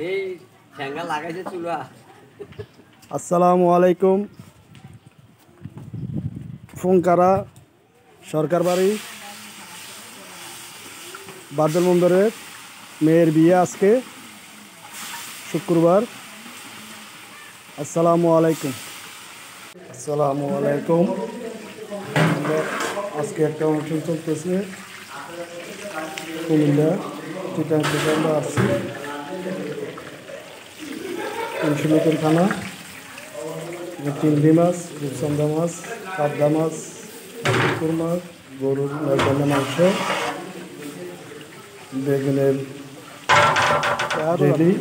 এই ঠ্যাঙ্গা লাগাইছে চুলা। আসসালামু আলাইকুম। ফোনকারা সরকার বাড়ি বাদল বন্দরের মেয়ের বিয়ে আজকে শুক্রবার। আসসালামু আলাইকুম। আসসালামু আলাইকুম। আজকে একটা অনুষ্ঠান চলতেছে কুমিল্লা চিটাং থেকে আমরা আসছি ইনসুলেটর খানা, চিংড়ি মাছ, রূপচন্দা মাছ, পাবদা মাছ, পুকুর মাছ, গরুর মেজবানের মাংস, বেগুনের জেলি,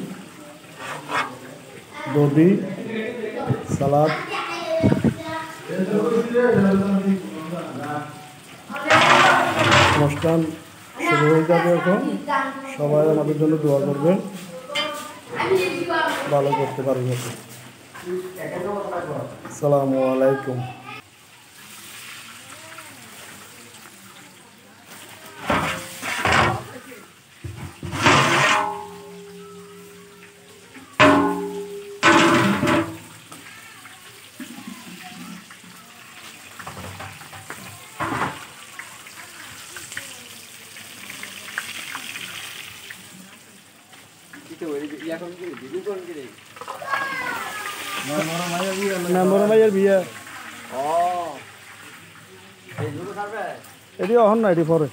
দধি, সালাদ। অনুষ্ঠান শুরু হয়ে যাবে এখন। সবাই আমাদের জন্য দোয়া করবেন, ভালো করতে পারবে। আসসালামু আলাইকুম। মেম্বরের বিয়ে ও এই দুটো খাবে এটি অহন না, এটি পরে।